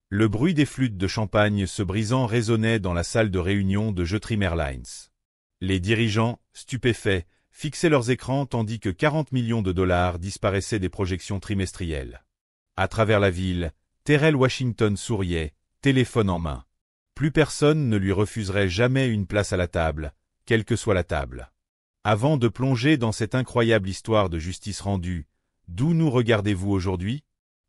Le bruit des flûtes de champagne se brisant résonnait dans la salle de réunion de Jetrim Airlines. Les dirigeants, stupéfaits, fixaient leurs écrans tandis que 40 millions de dollars disparaissaient des projections trimestrielles. À travers la ville, Terrell Washington souriait, téléphone en main. Plus personne ne lui refuserait jamais une place à la table, quelle que soit la table. Avant de plonger dans cette incroyable histoire de justice rendue, d'où nous regardez-vous aujourd'hui?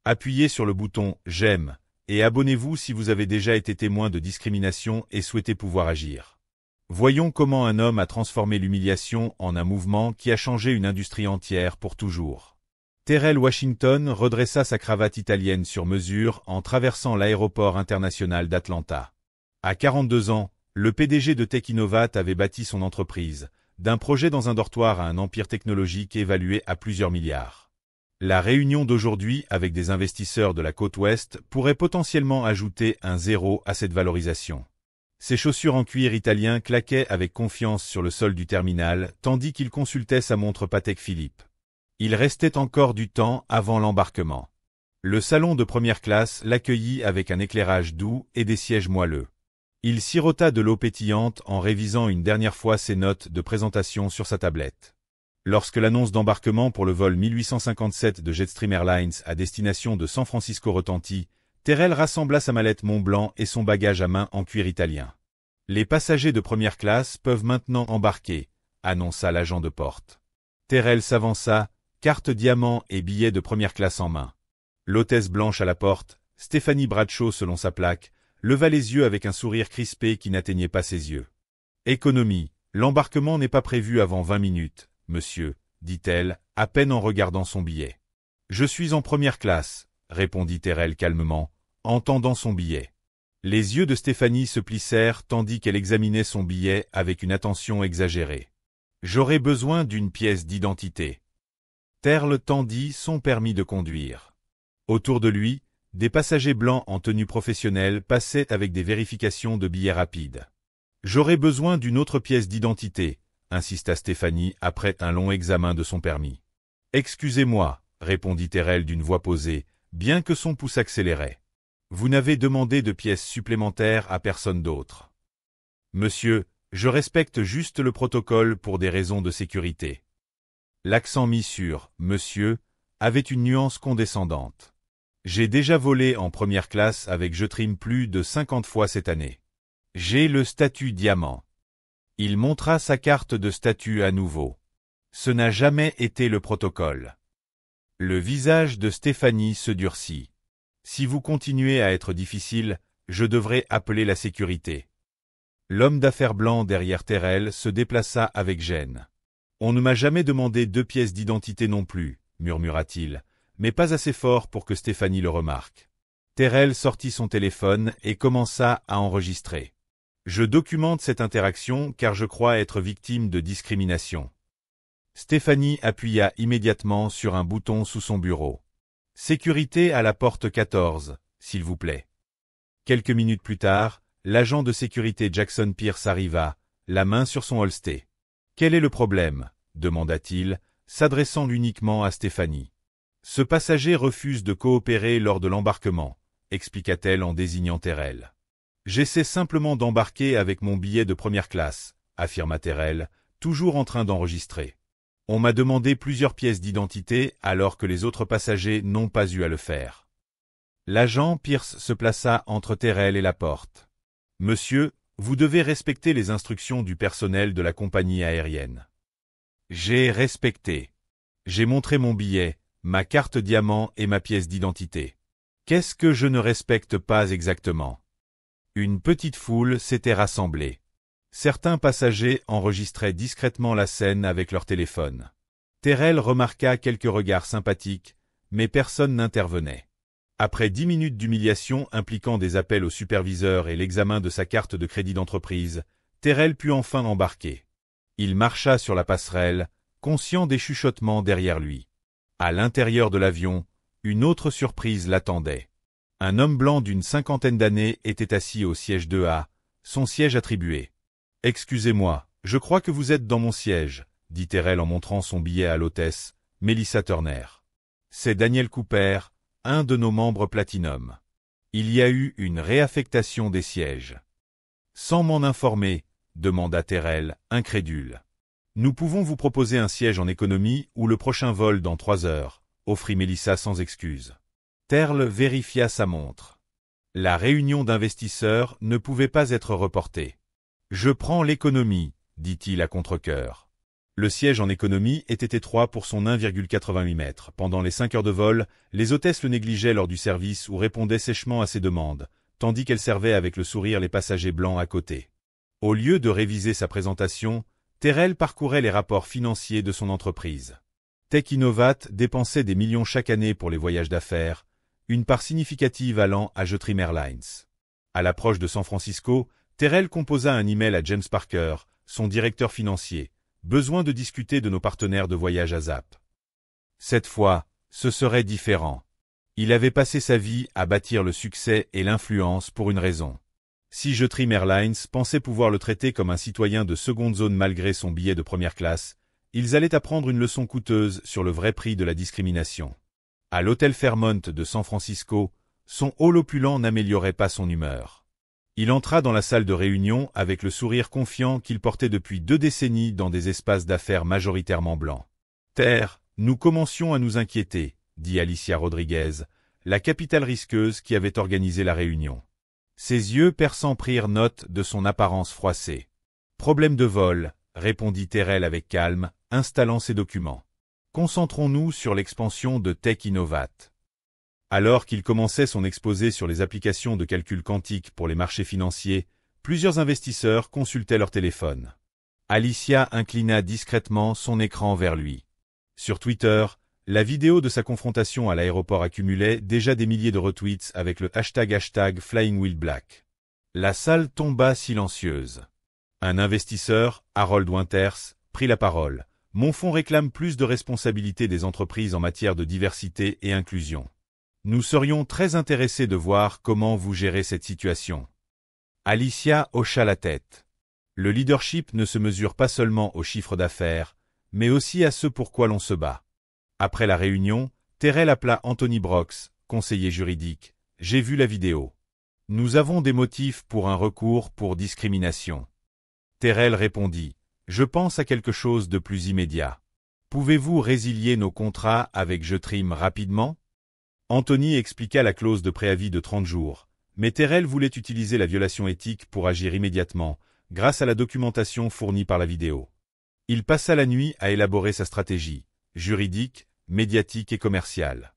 Appuyez sur le bouton « J'aime » et abonnez-vous si vous avez déjà été témoin de discrimination et souhaitez pouvoir agir. Voyons comment un homme a transformé l'humiliation en un mouvement qui a changé une industrie entière pour toujours. Terrell Washington redressa sa cravate italienne sur mesure en traversant l'aéroport international d'Atlanta. À 42 ans, le PDG de TechInnovat avait bâti son entreprise, d'un projet dans un dortoir à un empire technologique évalué à plusieurs milliards. La réunion d'aujourd'hui avec des investisseurs de la côte ouest pourrait potentiellement ajouter un zéro à cette valorisation. Ses chaussures en cuir italien claquaient avec confiance sur le sol du terminal tandis qu'il consultait sa montre Patek Philippe. Il restait encore du temps avant l'embarquement. Le salon de première classe l'accueillit avec un éclairage doux et des sièges moelleux. Il sirota de l'eau pétillante en révisant une dernière fois ses notes de présentation sur sa tablette. Lorsque l'annonce d'embarquement pour le vol 1857 de Jetstream Airlines à destination de San Francisco retentit, Terrell rassembla sa mallette Montblanc et son bagage à main en cuir italien. Les passagers de première classe peuvent maintenant embarquer, annonça l'agent de porte. Terrell s'avança, carte diamant et billet de première classe en main. L'hôtesse blanche à la porte, Stéphanie Bradshaw selon sa plaque, leva les yeux avec un sourire crispé qui n'atteignait pas ses yeux. « Économie, l'embarquement n'est pas prévu avant 20 minutes, monsieur, dit-elle, à peine en regardant son billet. « Je suis en première classe, répondit Terrell calmement, en tendant son billet. Les yeux de Stéphanie se plissèrent tandis qu'elle examinait son billet avec une attention exagérée. « J'aurais besoin d'une pièce d'identité. » Terrell tendit son permis de conduire. Autour de lui, des passagers blancs en tenue professionnelle passaient avec des vérifications de billets rapides. « J'aurais besoin d'une autre pièce d'identité, » insista Stéphanie après un long examen de son permis. « Excusez-moi, » répondit Terrell d'une voix posée, bien que son pouce accélérait. « Vous n'avez demandé de pièces supplémentaires à personne d'autre. »« Monsieur, je respecte juste le protocole pour des raisons de sécurité. » L'accent mis sur « monsieur » avait une nuance condescendante. « J'ai déjà volé en première classe avec Jetrim plus de 50 fois cette année. J'ai le statut diamant. » Il montra sa carte de statut à nouveau. Ce n'a jamais été le protocole. Le visage de Stéphanie se durcit. « Si vous continuez à être difficile, je devrais appeler la sécurité. » L'homme d'affaires blanc derrière Terrell se déplaça avec gêne. « On ne m'a jamais demandé 2 pièces d'identité non plus, » murmura-t-il, mais pas assez fort pour que Stéphanie le remarque. Terrell sortit son téléphone et commença à enregistrer. « Je documente cette interaction car je crois être victime de discrimination. » Stéphanie appuya immédiatement sur un bouton sous son bureau. « Sécurité à la porte 14, s'il vous plaît. » Quelques minutes plus tard, l'agent de sécurité Jackson Pierce arriva, la main sur son holster. « Quel est le problème ?» demanda-t-il, s'adressant uniquement à Stéphanie. « Ce passager refuse de coopérer lors de l'embarquement, » expliqua-t-elle en désignant Terrell. « J'essaie simplement d'embarquer avec mon billet de première classe, » affirma Terrell, toujours en train d'enregistrer. « On m'a demandé plusieurs pièces d'identité alors que les autres passagers n'ont pas eu à le faire. » L'agent Pierce se plaça entre Terrell et la porte. « Monsieur, vous devez respecter les instructions du personnel de la compagnie aérienne. » J'ai respecté. J'ai montré mon billet, ma carte diamant et ma pièce d'identité. Qu'est-ce que je ne respecte pas exactement? Une petite foule s'était rassemblée. Certains passagers enregistraient discrètement la scène avec leur téléphone. Terrell remarqua quelques regards sympathiques, mais personne n'intervenait. Après 10 minutes d'humiliation impliquant des appels au superviseur et l'examen de sa carte de crédit d'entreprise, Terrell put enfin embarquer. Il marcha sur la passerelle, conscient des chuchotements derrière lui. À l'intérieur de l'avion, une autre surprise l'attendait. Un homme blanc d'une 50aine d'années était assis au siège 2A, son siège attribué. « Excusez-moi, je crois que vous êtes dans mon siège, » dit Terrell en montrant son billet à l'hôtesse, Melissa Turner. « C'est Daniel Cooper, un de nos membres Platinum. Il y a eu une réaffectation des sièges. Sans m'en informer, demanda Terrell, incrédule. Nous pouvons vous proposer un siège en économie ou le prochain vol dans 3 heures, offrit Melissa sans excuse. Terrell vérifia sa montre. La réunion d'investisseurs ne pouvait pas être reportée. Je prends l'économie, dit-il à contre-cœur. Le siège en économie était étroit pour son 1,88 mètres. Pendant les 5 heures de vol, les hôtesses le négligeaient lors du service ou répondaient sèchement à ses demandes, tandis qu'elle servait avec le sourire les passagers blancs à côté. Au lieu de réviser sa présentation, Terrell parcourait les rapports financiers de son entreprise. Tech Innovat dépensait des millions chaque année pour les voyages d'affaires, une part significative allant à Jetrim Airlines. À l'approche de San Francisco, Terrell composa un email à James Parker, son directeur financier. Besoin de discuter de nos partenaires de voyage à ZAP. Cette fois, ce serait différent. Il avait passé sa vie à bâtir le succès et l'influence pour une raison. Si Jetrim Airlines pensait pouvoir le traiter comme un citoyen de seconde zone malgré son billet de première classe, ils allaient apprendre une leçon coûteuse sur le vrai prix de la discrimination. À l'hôtel Fairmont de San Francisco, son hall opulent n'améliorait pas son humeur. Il entra dans la salle de réunion avec le sourire confiant qu'il portait depuis 2 décennies dans des espaces d'affaires majoritairement blancs. « Terre, nous commencions à nous inquiéter », dit Alicia Rodriguez, la capitale risqueuse qui avait organisé la réunion. Ses yeux perçants prirent note de son apparence froissée. « Problème de vol », répondit Terrell avec calme, installant ses documents. « Concentrons-nous sur l'expansion de Tech Innovat. » Alors qu'il commençait son exposé sur les applications de calcul quantique pour les marchés financiers, plusieurs investisseurs consultaient leur téléphone. Alicia inclina discrètement son écran vers lui. Sur Twitter, la vidéo de sa confrontation à l'aéroport accumulait déjà des milliers de retweets avec le hashtag #FlyingWheelBlack. La salle tomba silencieuse. Un investisseur, Harold Winters, prit la parole. « Mon fonds réclame plus de responsabilité des entreprises en matière de diversité et inclusion. Nous serions très intéressés de voir comment vous gérez cette situation. » Alicia hocha la tête. Le leadership ne se mesure pas seulement au chiffre d'affaires, mais aussi à ce pour quoi l'on se bat. Après la réunion, Terrell appela Anthony Brooks, conseiller juridique. « J'ai vu la vidéo. Nous avons des motifs pour un recours pour discrimination. » Terrell répondit. « Je pense à quelque chose de plus immédiat. Pouvez-vous résilier nos contrats avec Jetrim rapidement ?» Anthony expliqua la clause de préavis de 30 jours, mais Terrell voulait utiliser la violation éthique pour agir immédiatement, grâce à la documentation fournie par la vidéo. Il passa la nuit à élaborer sa stratégie, juridique, médiatique et commerciale.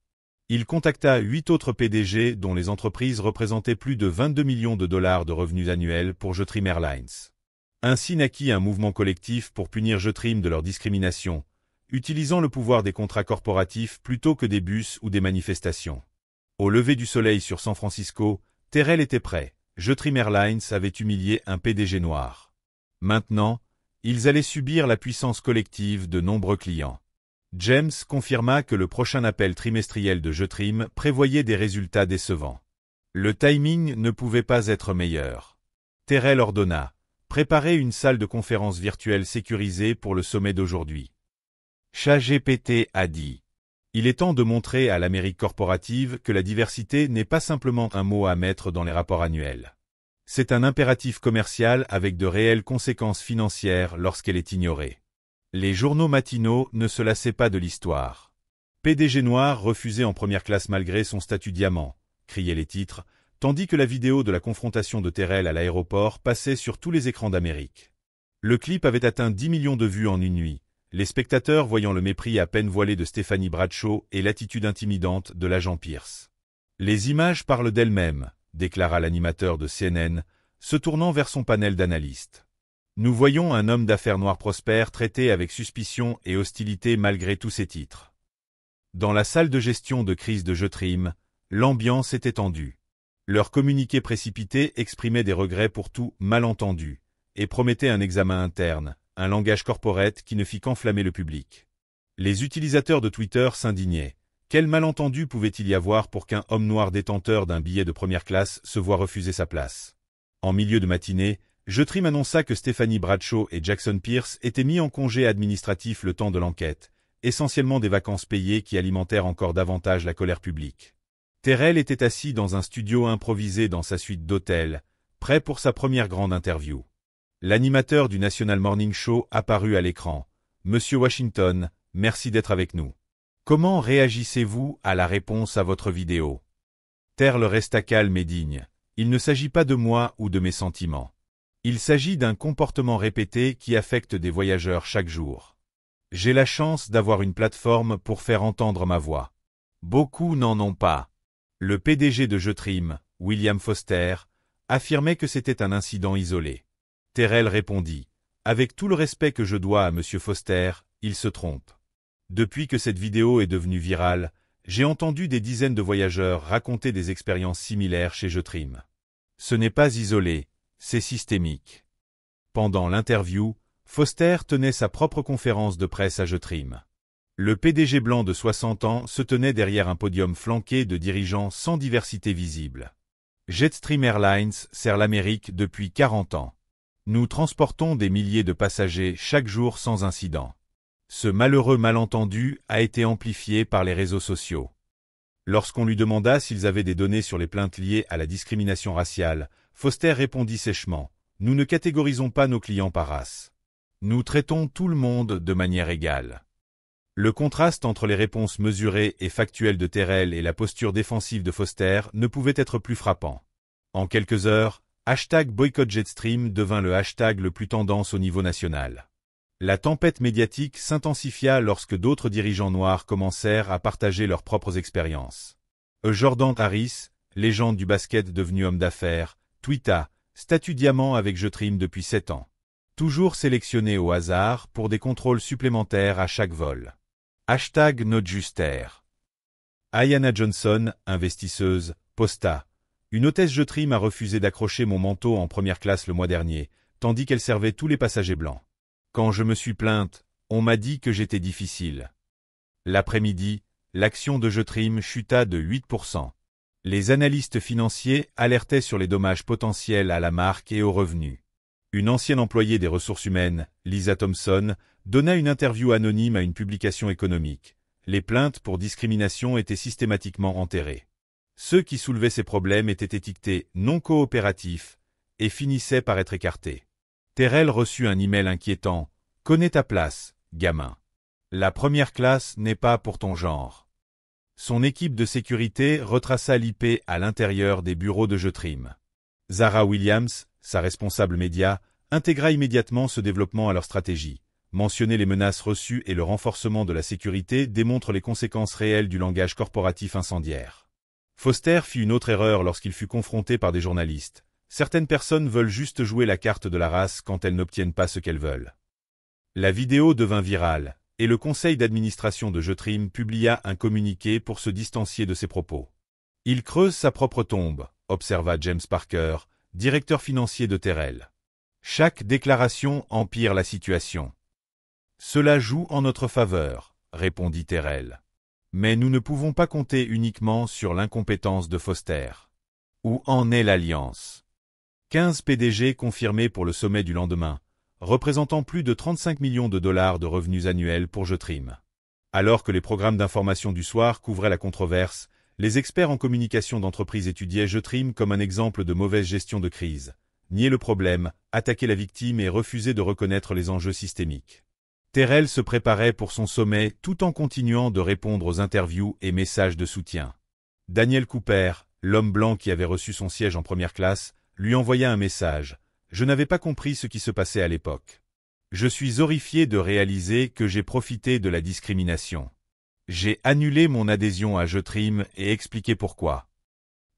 Il contacta 8 autres PDG dont les entreprises représentaient plus de 22 millions de dollars de revenus annuels pour Jetrim Airlines. Ainsi naquit un mouvement collectif pour punir Jetrim de leur discrimination, utilisant le pouvoir des contrats corporatifs plutôt que des bus ou des manifestations. Au lever du soleil sur San Francisco, Terrell était prêt. Jetrim Airlines avait humilié un PDG noir. Maintenant, ils allaient subir la puissance collective de nombreux clients. James confirma que le prochain appel trimestriel de Jetrim prévoyait des résultats décevants. Le timing ne pouvait pas être meilleur. Terrell ordonna « Préparez une salle de conférence virtuelle sécurisée pour le sommet d'aujourd'hui. » ChatGPT a dit « Il est temps de montrer à l'Amérique corporative que la diversité n'est pas simplement un mot à mettre dans les rapports annuels. C'est un impératif commercial avec de réelles conséquences financières lorsqu'elle est ignorée. » Les journaux matinaux ne se lassaient pas de l'histoire. « PDG noir refusé en première classe malgré son statut diamant », criaient les titres, tandis que la vidéo de la confrontation de Terrell à l'aéroport passait sur tous les écrans d'Amérique. Le clip avait atteint 10 millions de vues en une nuit. Les spectateurs voyant le mépris à peine voilé de Stephanie Bradshaw et l'attitude intimidante de l'agent Pierce. « Les images parlent d'elles-mêmes », déclara l'animateur de CNN, se tournant vers son panel d'analystes. « Nous voyons un homme d'affaires noir prospère traité avec suspicion et hostilité malgré tous ses titres. » Dans la salle de gestion de crise de Jetrim, l'ambiance était tendue. Leur communiqué précipité exprimait des regrets pour tout malentendu et promettait un examen interne, un langage corporate qui ne fit qu'enflammer le public. Les utilisateurs de Twitter s'indignaient. Quel malentendu pouvait-il y avoir pour qu'un homme noir détenteur d'un billet de première classe se voie refuser sa place? En milieu de matinée, Jetrim annonça que Stephanie Bradshaw et Jackson Pierce étaient mis en congé administratif le temps de l'enquête, essentiellement des vacances payées qui alimentèrent encore davantage la colère publique. Terrell était assis dans un studio improvisé dans sa suite d'hôtel, prêt pour sa première grande interview. L'animateur du National Morning Show apparut à l'écran. « Monsieur Washington, merci d'être avec nous. Comment réagissez-vous à la réponse à votre vidéo ?» Terrell resta calme et digne. « Il ne s'agit pas de moi ou de mes sentiments. Il s'agit d'un comportement répété qui affecte des voyageurs chaque jour. J'ai la chance d'avoir une plateforme pour faire entendre ma voix. Beaucoup n'en ont pas. » Le PDG de Jetrim, William Foster, affirmait que c'était un incident isolé. Terrell répondit « Avec tout le respect que je dois à Monsieur Foster, il se trompe. Depuis que cette vidéo est devenue virale, j'ai entendu des dizaines de voyageurs raconter des expériences similaires chez Jetrim. Ce n'est pas isolé, c'est systémique. » Pendant l'interview, Foster tenait sa propre conférence de presse à Jetrim. Le PDG blanc de 60 ans se tenait derrière un podium flanqué de dirigeants sans diversité visible. Jetstream Airlines sert l'Amérique depuis 40 ans. Nous transportons des milliers de passagers chaque jour sans incident. Ce malheureux malentendu a été amplifié par les réseaux sociaux. Lorsqu'on lui demanda s'ils avaient des données sur les plaintes liées à la discrimination raciale, Foster répondit sèchement « Nous ne catégorisons pas nos clients par race. Nous traitons tout le monde de manière égale. » Le contraste entre les réponses mesurées et factuelles de Terrell et la posture défensive de Foster ne pouvait être plus frappant. En quelques heures, #BoycottJetstream devint le hashtag le plus tendance au niveau national. La tempête médiatique s'intensifia lorsque d'autres dirigeants noirs commencèrent à partager leurs propres expériences. Jordan Harris, légende du basket devenu homme d'affaires, tweeta « Statut diamant avec Jetrim depuis 7 ans. Toujours sélectionné au hasard pour des contrôles supplémentaires à chaque vol. » #NotJuster. Ayanna Johnson, investisseuse, posta « Une hôtesse Jetrim a refusé d'accrocher mon manteau en première classe le mois dernier, tandis qu'elle servait tous les passagers blancs. Quand je me suis plainte, on m'a dit que j'étais difficile. » L'après-midi, l'action de Jetrim chuta de 8%. Les analystes financiers alertaient sur les dommages potentiels à la marque et aux revenus. Une ancienne employée des ressources humaines, Lisa Thompson, donna une interview anonyme à une publication économique. Les plaintes pour discrimination étaient systématiquement enterrées. Ceux qui soulevaient ces problèmes étaient étiquetés non coopératifs et finissaient par être écartés. Terrell reçut un email inquiétant. « Connais ta place, gamin. La première classe n'est pas pour ton genre. » Son équipe de sécurité retraça l'IP à l'intérieur des bureaux de Jetrim. Zara Williams, sa responsable média, intégra immédiatement ce développement à leur stratégie. Mentionner les menaces reçues et le renforcement de la sécurité démontrent les conséquences réelles du langage corporatif incendiaire. Foster fit une autre erreur lorsqu'il fut confronté par des journalistes. Certaines personnes veulent juste jouer la carte de la race quand elles n'obtiennent pas ce qu'elles veulent. La vidéo devint virale, et le conseil d'administration de Jetrim publia un communiqué pour se distancier de ses propos. « Il creuse sa propre tombe », observa James Parker, directeur financier de Terrell. « Chaque déclaration empire la situation. »« Cela joue en notre faveur », répondit Terrell. « Mais nous ne pouvons pas compter uniquement sur l'incompétence de Foster. Où en est l'alliance ?» 15 PDG confirmés pour le sommet du lendemain, représentant plus de 35 millions de dollars de revenus annuels pour Jetrim. Alors que les programmes d'information du soir couvraient la controverse, les experts en communication d'entreprise étudiaient Jetrim comme un exemple de mauvaise gestion de crise. Nier le problème, attaquer la victime et refuser de reconnaître les enjeux systémiques. Terrell se préparait pour son sommet tout en continuant de répondre aux interviews et messages de soutien. Daniel Cooper, l'homme blanc qui avait reçu son siège en première classe, lui envoya un message. « Je n'avais pas compris ce qui se passait à l'époque. Je suis horrifié de réaliser que j'ai profité de la discrimination. J'ai annulé mon adhésion à Jetrim et expliqué pourquoi. »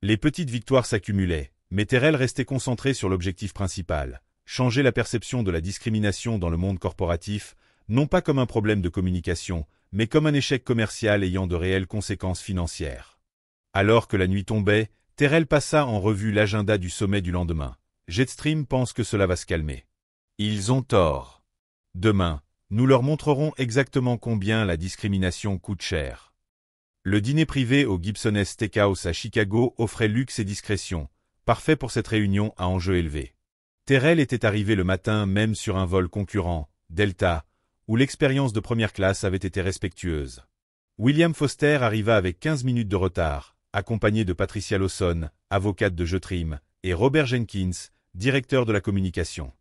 Les petites victoires s'accumulaient, mais Terrell restait concentré sur l'objectif principal, changer la perception de la discrimination dans le monde corporatif, non pas comme un problème de communication, mais comme un échec commercial ayant de réelles conséquences financières. Alors que la nuit tombait, Terrell passa en revue l'agenda du sommet du lendemain. Jetstream pense que cela va se calmer. Ils ont tort. Demain, nous leur montrerons exactement combien la discrimination coûte cher. Le dîner privé au Gibson's Steakhouse à Chicago offrait luxe et discrétion, parfait pour cette réunion à enjeu élevé. Terrell était arrivé le matin même sur un vol concurrent, Delta, où l'expérience de première classe avait été respectueuse. William Foster arriva avec 15 minutes de retard, accompagné de Patricia Lawson, avocate de Jetrim, et Robert Jenkins, directeur de la communication.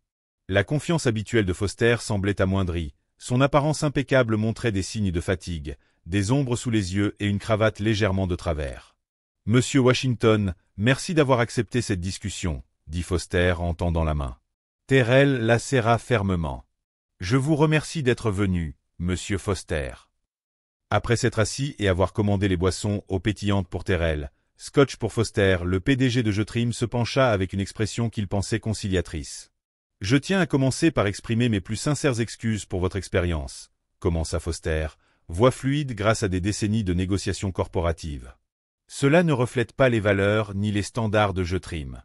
La confiance habituelle de Foster semblait amoindrie, son apparence impeccable montrait des signes de fatigue, des ombres sous les yeux et une cravate légèrement de travers. « Monsieur Washington, merci d'avoir accepté cette discussion, » dit Foster en tendant la main. Terrell la serra fermement. « Je vous remercie d'être venu, Monsieur Foster. » Après s'être assis et avoir commandé les boissons eau pétillante pour Terrell, Scotch pour Foster, le PDG de Jetrim se pencha avec une expression qu'il pensait conciliatrice. « Je tiens à commencer par exprimer mes plus sincères excuses pour votre expérience, » commença Foster, voix fluide grâce à des décennies de négociations corporatives. « Cela ne reflète pas les valeurs ni les standards de Jetrim. »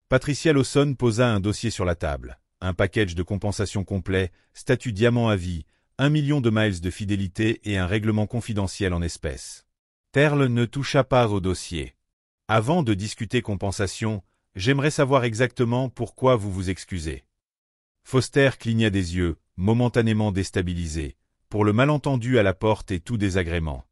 Patricia Lawson posa un dossier sur la table, un package de compensation complet, statut diamant à vie, 1 million de miles de fidélité et un règlement confidentiel en espèces. Terrell ne toucha pas au dossier. « Avant de discuter compensation, j'aimerais savoir exactement pourquoi vous vous excusez. » Foster cligna des yeux, momentanément déstabilisé, pour le malentendu à la porte et tout désagrément.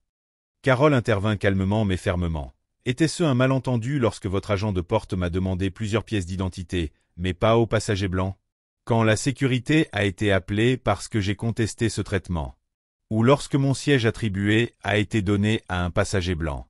Carol intervint calmement mais fermement. « Était-ce un malentendu lorsque votre agent de porte m'a demandé plusieurs pièces d'identité, mais pas aux passagers blancs? Quand la sécurité a été appelée parce que j'ai contesté ce traitement? Ou lorsque mon siège attribué a été donné à un passager blanc?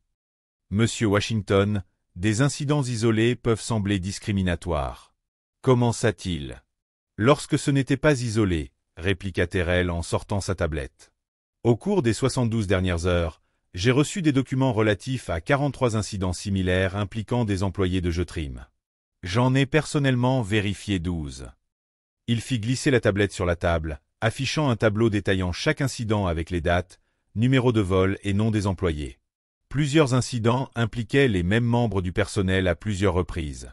Monsieur Washington, des incidents isolés peuvent sembler discriminatoires. » Commença-t-il. « Lorsque ce n'était pas isolé, » répliqua Terrell en sortant sa tablette. « Au cours des 72 dernières heures, j'ai reçu des documents relatifs à 43 incidents similaires impliquant des employés de Jetrim. J'en ai personnellement vérifié 12. » Il fit glisser la tablette sur la table, affichant un tableau détaillant chaque incident avec les dates, numéro de vol et nom des employés. Plusieurs incidents impliquaient les mêmes membres du personnel à plusieurs reprises.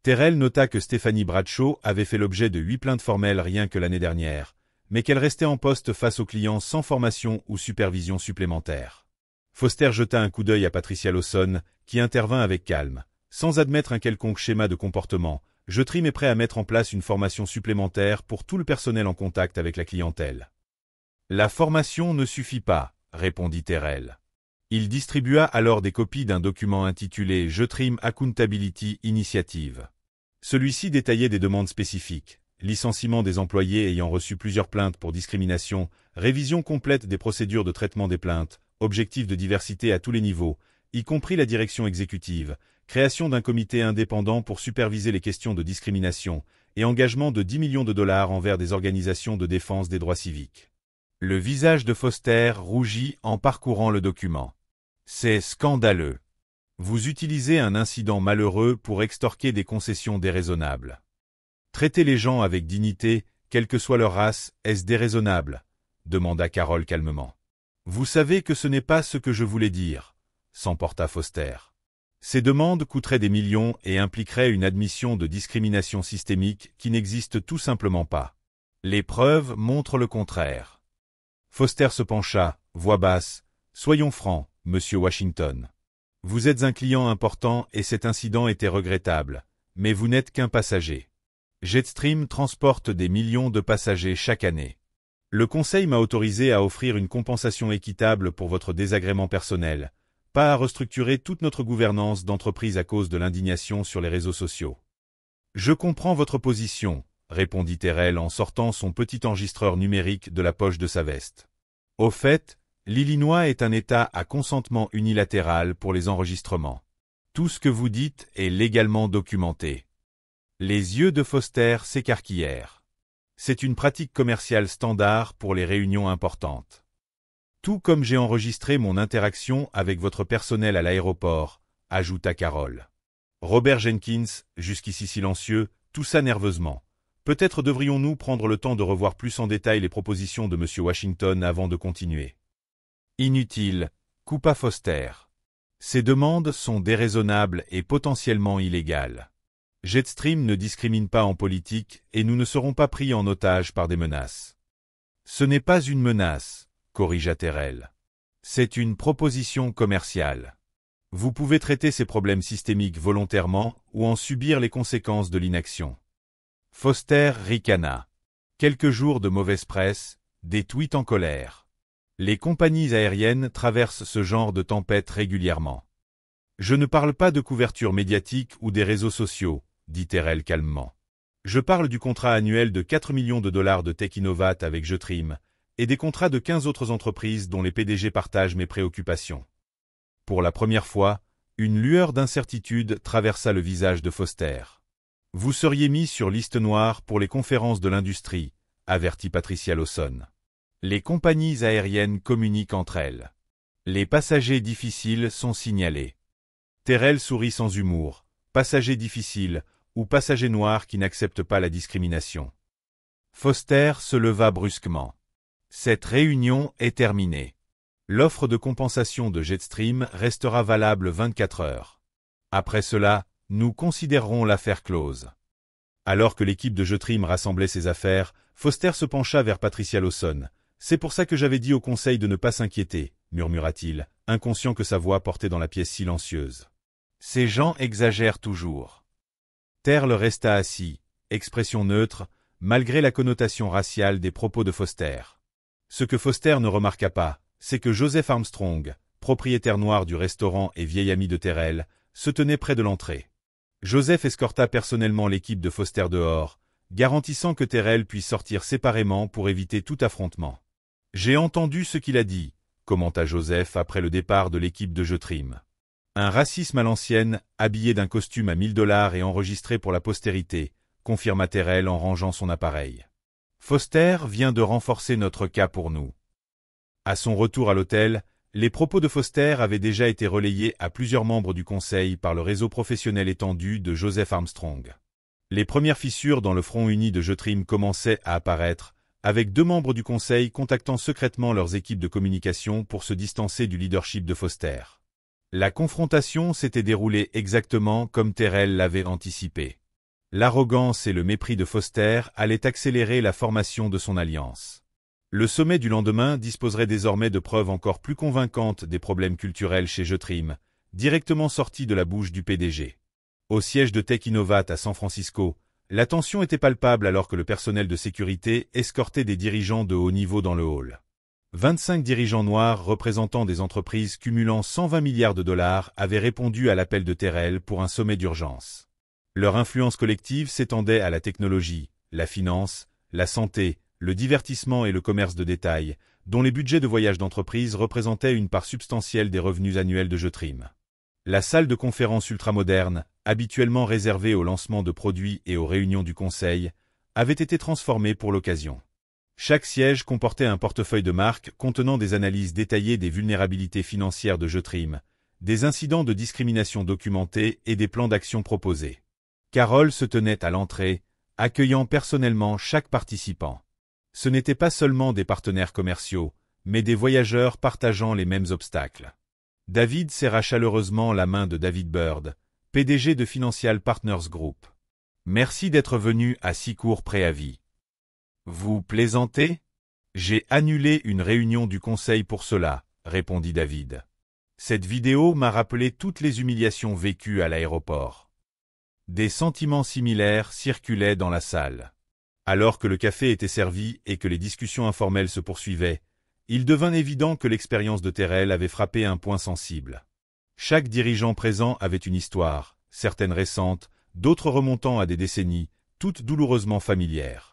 Terrell nota que Stephanie Bradshaw avait fait l'objet de 8 plaintes formelles rien que l'année dernière, mais qu'elle restait en poste face aux clients sans formation ou supervision supplémentaire. Foster jeta un coup d'œil à Patricia Lawson, qui intervint avec calme. Sans admettre un quelconque schéma de comportement, Jetrim est prêt à mettre en place une formation supplémentaire pour tout le personnel en contact avec la clientèle. La formation ne suffit pas, répondit Terrell. Il distribua alors des copies d'un document intitulé Jetrim Accountability Initiative. Celui-ci détaillait des demandes spécifiques, licenciement des employés ayant reçu plusieurs plaintes pour discrimination, révision complète des procédures de traitement des plaintes, objectifs de diversité à tous les niveaux, y compris la direction exécutive, création d'un comité indépendant pour superviser les questions de discrimination, et engagement de 10 millions de dollars envers des organisations de défense des droits civiques. Le visage de Foster rougit en parcourant le document. « C'est scandaleux. Vous utilisez un incident malheureux pour extorquer des concessions déraisonnables. Traiter les gens avec dignité, quelle que soit leur race, est-ce déraisonnable ?» demanda Carol calmement. « Vous savez que ce n'est pas ce que je voulais dire, » s'emporta Foster. Ces demandes coûteraient des millions et impliqueraient une admission de discrimination systémique qui n'existe tout simplement pas. Les preuves montrent le contraire. Foster se pencha, voix basse. « Soyons francs, Monsieur Washington. Vous êtes un client important et cet incident était regrettable, mais vous n'êtes qu'un passager. Jetstream transporte des millions de passagers chaque année. Le Conseil m'a autorisé à offrir une compensation équitable pour votre désagrément personnel, pas à restructurer toute notre gouvernance d'entreprise à cause de l'indignation sur les réseaux sociaux. »« Je comprends votre position, » répondit Terrell en sortant son petit enregistreur numérique de la poche de sa veste. « Au fait, l'Illinois est un État à consentement unilatéral pour les enregistrements. Tout ce que vous dites est légalement documenté. » Les yeux de Foster s'écarquillèrent. C'est une pratique commerciale standard pour les réunions importantes. Tout comme j'ai enregistré mon interaction avec votre personnel à l'aéroport, ajouta Carol. Robert Jenkins, jusqu'ici silencieux, toussa nerveusement. Peut-être devrions-nous prendre le temps de revoir plus en détail les propositions de M. Washington avant de continuer. Inutile, coupa Foster. Ces demandes sont déraisonnables et potentiellement illégales. Jetstream ne discrimine pas en politique et nous ne serons pas pris en otage par des menaces. Ce n'est pas une menace, corrigea Terrell. C'est une proposition commerciale. Vous pouvez traiter ces problèmes systémiques volontairement ou en subir les conséquences de l'inaction. Foster ricana. Quelques jours de mauvaise presse, des tweets en colère. Les compagnies aériennes traversent ce genre de tempête régulièrement. Je ne parle pas de couverture médiatique ou des réseaux sociaux, dit Terrell calmement. Je parle du contrat annuel de 4 millions de dollars de Tech Innovat avec Jetrim, et des contrats de 15 autres entreprises dont les PDG partagent mes préoccupations. Pour la première fois, une lueur d'incertitude traversa le visage de Foster. Vous seriez mis sur liste noire pour les conférences de l'industrie, avertit Patricia Lawson. Les compagnies aériennes communiquent entre elles. Les passagers difficiles sont signalés. Terrell sourit sans humour. Passagers difficiles ou passagers noirs qui n'acceptent pas la discrimination. Foster se leva brusquement. Cette réunion est terminée. L'offre de compensation de Jetstream restera valable 24 heures. Après cela, nous considérerons l'affaire close. Alors que l'équipe de Jetrim rassemblait ses affaires, Foster se pencha vers Patricia Lawson. C'est pour ça que j'avais dit au conseil de ne pas s'inquiéter, murmura-t-il, inconscient que sa voix portait dans la pièce silencieuse. Ces gens exagèrent toujours. Terrell resta assis, expression neutre, malgré la connotation raciale des propos de Foster. Ce que Foster ne remarqua pas, c'est que Joseph Armstrong, propriétaire noir du restaurant et vieil ami de Terrell, se tenait près de l'entrée. Joseph escorta personnellement l'équipe de Foster dehors, garantissant que Terrell puisse sortir séparément pour éviter tout affrontement. « J'ai entendu ce qu'il a dit », commenta Joseph après le départ de l'équipe de Jetrim. Un racisme à l'ancienne, habillé d'un costume à 1000 $ et enregistré pour la postérité, confirma Terrell en rangeant son appareil. Foster vient de renforcer notre cas pour nous. À son retour à l'hôtel, les propos de Foster avaient déjà été relayés à plusieurs membres du conseil par le réseau professionnel étendu de Joseph Armstrong. Les premières fissures dans le front uni de Jetrim commençaient à apparaître, avec 2 membres du conseil contactant secrètement leurs équipes de communication pour se distancer du leadership de Foster. La confrontation s'était déroulée exactement comme Terrell l'avait anticipé. L'arrogance et le mépris de Foster allaient accélérer la formation de son alliance. Le sommet du lendemain disposerait désormais de preuves encore plus convaincantes des problèmes culturels chez Jetrim, directement sortis de la bouche du PDG. Au siège de Tech Innovat à San Francisco, la tension était palpable alors que le personnel de sécurité escortait des dirigeants de haut niveau dans le hall. 25 dirigeants noirs représentant des entreprises cumulant 120 milliards de dollars avaient répondu à l'appel de Terrell pour un sommet d'urgence. Leur influence collective s'étendait à la technologie, la finance, la santé, le divertissement et le commerce de détail, dont les budgets de voyage d'entreprise représentaient une part substantielle des revenus annuels de Jetrim. La salle de conférence ultramoderne, habituellement réservée au lancement de produits et aux réunions du conseil, avait été transformée pour l'occasion. Chaque siège comportait un portefeuille de marque contenant des analyses détaillées des vulnérabilités financières de Jetrim, des incidents de discrimination documentés et des plans d'action proposés. Carol se tenait à l'entrée, accueillant personnellement chaque participant. Ce n'étaient pas seulement des partenaires commerciaux, mais des voyageurs partageant les mêmes obstacles. David serra chaleureusement la main de David Bird, PDG de Financial Partners Group. « Merci d'être venu à si court préavis. » « Vous plaisantez ? J'ai annulé une réunion du conseil pour cela, répondit David. Cette vidéo m'a rappelé toutes les humiliations vécues à l'aéroport. Des sentiments similaires circulaient dans la salle. Alors que le café était servi et que les discussions informelles se poursuivaient, il devint évident que l'expérience de Terrell avait frappé un point sensible. Chaque dirigeant présent avait une histoire, certaines récentes, d'autres remontant à des décennies, toutes douloureusement familières.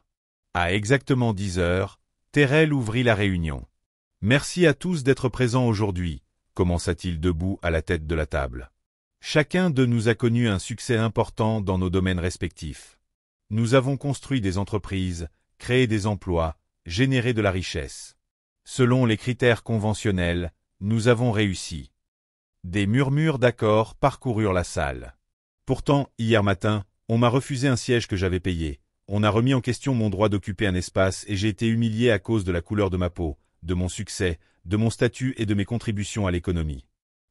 À exactement 10 heures, Terrell ouvrit la réunion. « Merci à tous d'être présents aujourd'hui », commença-t-il debout à la tête de la table. « Chacun de nous a connu un succès important dans nos domaines respectifs. Nous avons construit des entreprises, créé des emplois, généré de la richesse. Selon les critères conventionnels, nous avons réussi. » Des murmures d'accord parcoururent la salle. Pourtant, hier matin, on m'a refusé un siège que j'avais payé. On a remis en question mon droit d'occuper un espace et j'ai été humilié à cause de la couleur de ma peau, de mon succès, de mon statut et de mes contributions à l'économie.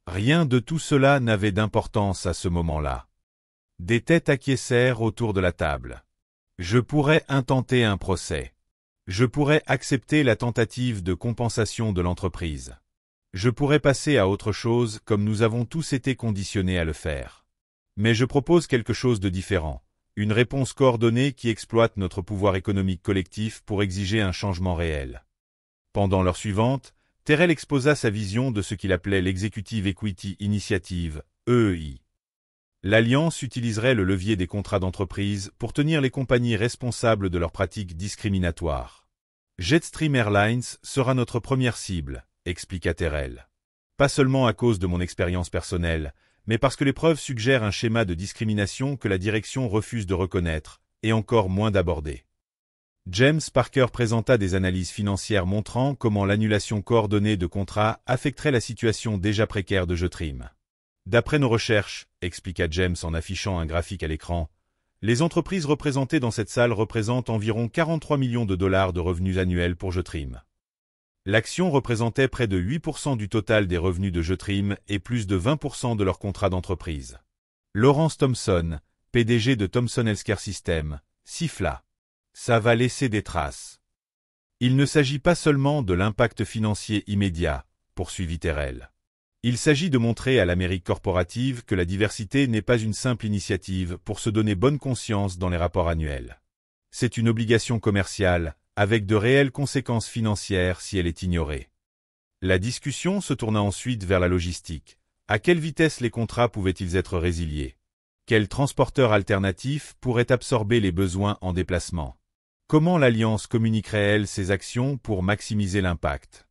Rien de tout cela n'avait d'importance à ce moment-là. Des têtes acquiescèrent autour de la table. Je pourrais intenter un procès. Je pourrais accepter la tentative de compensation de l'entreprise. Je pourrais passer à autre chose comme nous avons tous été conditionnés à le faire. Mais je propose quelque chose de différent. Une réponse coordonnée qui exploite notre pouvoir économique collectif pour exiger un changement réel. Pendant l'heure suivante, Terrell exposa sa vision de ce qu'il appelait l'Executive Equity Initiative, EEI. L'Alliance utiliserait le levier des contrats d'entreprise pour tenir les compagnies responsables de leurs pratiques discriminatoires. Jetstream Airlines sera notre première cible, expliqua Terrell. Pas seulement à cause de mon expérience personnelle, mais parce que les preuves suggèrent un schéma de discrimination que la direction refuse de reconnaître, et encore moins d'aborder. James Parker présenta des analyses financières montrant comment l'annulation coordonnée de contrats affecterait la situation déjà précaire de Jetstream. D'après nos recherches, expliqua James en affichant un graphique à l'écran, les entreprises représentées dans cette salle représentent environ 43 millions de dollars de revenus annuels pour Jetstream. L'action représentait près de 8% du total des revenus de Jetstream et plus de 20% de leur contrat d'entreprise. Lawrence Thompson, PDG de Thomson Healthcare System, siffla. Ça va laisser des traces. Il ne s'agit pas seulement de l'impact financier immédiat, poursuivit Terrell. Il s'agit de montrer à l'Amérique corporative que la diversité n'est pas une simple initiative pour se donner bonne conscience dans les rapports annuels. C'est une obligation commerciale, avec de réelles conséquences financières si elle est ignorée. La discussion se tourna ensuite vers la logistique. À quelle vitesse les contrats pouvaient-ils être résiliés? Quel transporteur alternatif pourrait absorber les besoins en déplacement? Comment l'Alliance communiquerait-elle ses actions pour maximiser l'impact?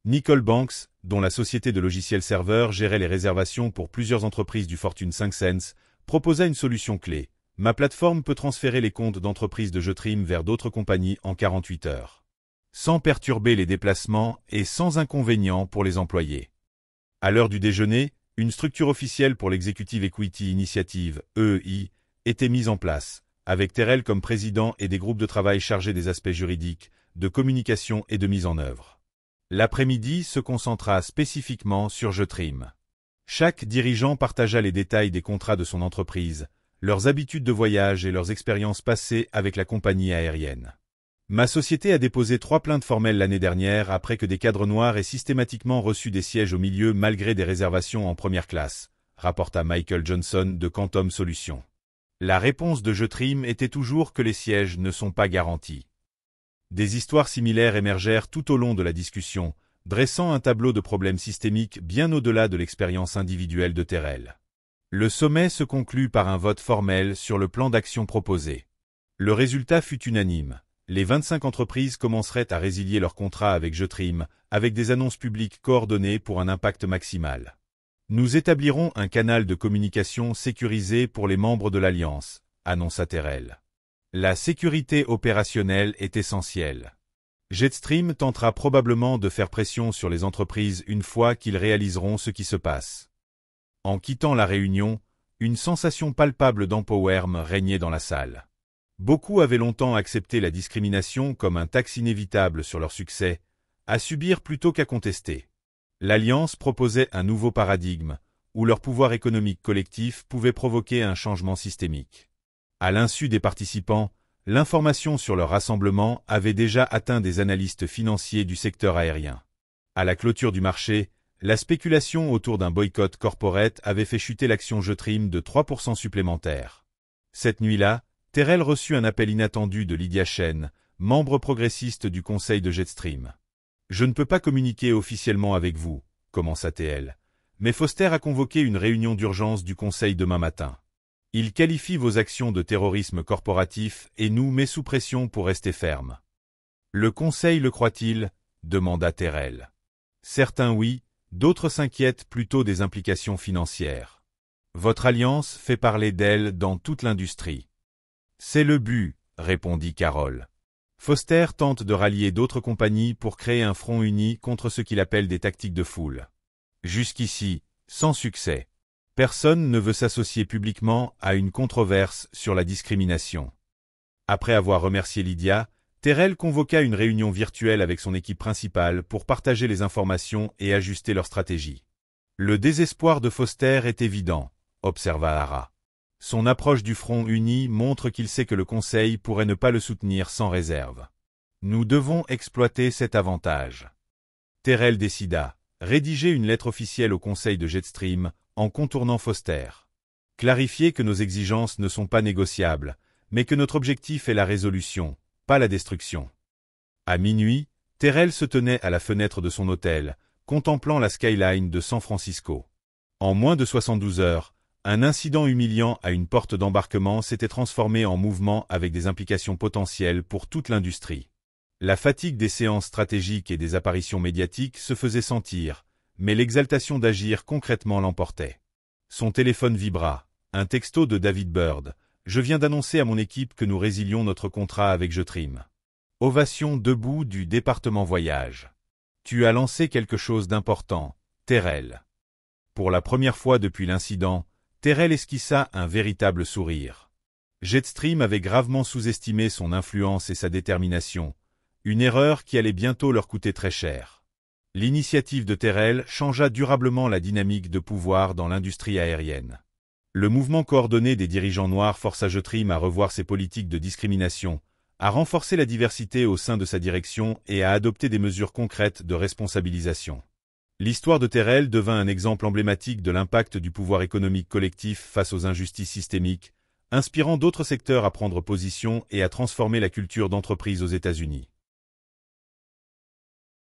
Nicole Banks, dont la société de logiciels serveurs gérait les réservations pour plusieurs entreprises du Fortune 500, proposa une solution clé. Ma plateforme peut transférer les comptes d'entreprises de Jetstream vers d'autres compagnies en 48 heures. Sans perturber les déplacements et sans inconvénient pour les employés. À l'heure du déjeuner, une structure officielle pour l'Executive Equity Initiative, EEI, était mise en place, avec Terrell comme président et des groupes de travail chargés des aspects juridiques, de communication et de mise en œuvre. L'après-midi se concentra spécifiquement sur Jetstream. Chaque dirigeant partagea les détails des contrats de son entreprise, leurs habitudes de voyage et leurs expériences passées avec la compagnie aérienne. Ma société a déposé 3 plaintes formelles l'année dernière après que des cadres noirs aient systématiquement reçu des sièges au milieu malgré des réservations en première classe, rapporta Michael Johnson de Quantum Solutions. La réponse de Jetstream était toujours que les sièges ne sont pas garantis. Des histoires similaires émergèrent tout au long de la discussion, dressant un tableau de problèmes systémiques bien au-delà de l'expérience individuelle de Terrell. Le sommet se conclut par un vote formel sur le plan d'action proposé. Le résultat fut unanime. Les 25 entreprises commenceraient à résilier leurs contrats avec Jetstream, avec des annonces publiques coordonnées pour un impact maximal. Nous établirons un canal de communication sécurisé pour les membres de l'Alliance, annonça Terrell. La sécurité opérationnelle est essentielle. Jetstream tentera probablement de faire pression sur les entreprises une fois qu'ils réaliseront ce qui se passe. En quittant la réunion, une sensation palpable d'empowerment régnait dans la salle. Beaucoup avaient longtemps accepté la discrimination comme un taxe inévitable sur leur succès, à subir plutôt qu'à contester. L'Alliance proposait un nouveau paradigme, où leur pouvoir économique collectif pouvait provoquer un changement systémique. À l'insu des participants, l'information sur leur rassemblement avait déjà atteint des analystes financiers du secteur aérien. À la clôture du marché, la spéculation autour d'un boycott corporate avait fait chuter l'action Jetstream de 3% supplémentaires. Cette nuit-là, Terrell reçut un appel inattendu de Lydia Chen, membre progressiste du conseil de Jetstream. « Je ne peux pas communiquer officiellement avec vous », commença-t-elle, « mais Foster a convoqué une réunion d'urgence du conseil demain matin. Il qualifie vos actions de terrorisme corporatif et nous met sous pression pour rester ferme. » « Le conseil le croit-il » demanda Terrell. « Certains oui, d'autres s'inquiètent plutôt des implications financières. Votre alliance fait parler d'elle dans toute l'industrie. »« C'est le but » répondit Carol. Foster tente de rallier d'autres compagnies pour créer un front uni contre ce qu'il appelle des tactiques de foule. Jusqu'ici, sans succès. Personne ne veut s'associer publiquement à une controverse sur la discrimination. Après avoir remercié Lydia, Terrell convoqua une réunion virtuelle avec son équipe principale pour partager les informations et ajuster leur stratégie. Le désespoir de Foster est évident, observa Hara. Son approche du front uni montre qu'il sait que le Conseil pourrait ne pas le soutenir sans réserve. Nous devons exploiter cet avantage. Terrell décida, rédiger une lettre officielle au Conseil de Jetstream, en contournant Foster. Clarifier que nos exigences ne sont pas négociables, mais que notre objectif est la résolution, pas la destruction. À minuit, Terrell se tenait à la fenêtre de son hôtel, contemplant la skyline de San Francisco. En moins de 72 heures, un incident humiliant à une porte d'embarquement s'était transformé en mouvement avec des implications potentielles pour toute l'industrie. La fatigue des séances stratégiques et des apparitions médiatiques se faisait sentir, mais l'exaltation d'agir concrètement l'emportait. Son téléphone vibra. Un texto de David Bird. « Je viens d'annoncer à mon équipe que nous résilions notre contrat avec Jetrim. » Ovation debout du département voyage. « Tu as lancé quelque chose d'important, Terrell. » Pour la première fois depuis l'incident, Terrell esquissa un véritable sourire. Jetstream avait gravement sous-estimé son influence et sa détermination, une erreur qui allait bientôt leur coûter très cher. L'initiative de Terrell changea durablement la dynamique de pouvoir dans l'industrie aérienne. Le mouvement coordonné des dirigeants noirs força Jetrim à revoir ses politiques de discrimination, à renforcer la diversité au sein de sa direction et à adopter des mesures concrètes de responsabilisation. L'histoire de Terrell devint un exemple emblématique de l'impact du pouvoir économique collectif face aux injustices systémiques, inspirant d'autres secteurs à prendre position et à transformer la culture d'entreprise aux États-Unis.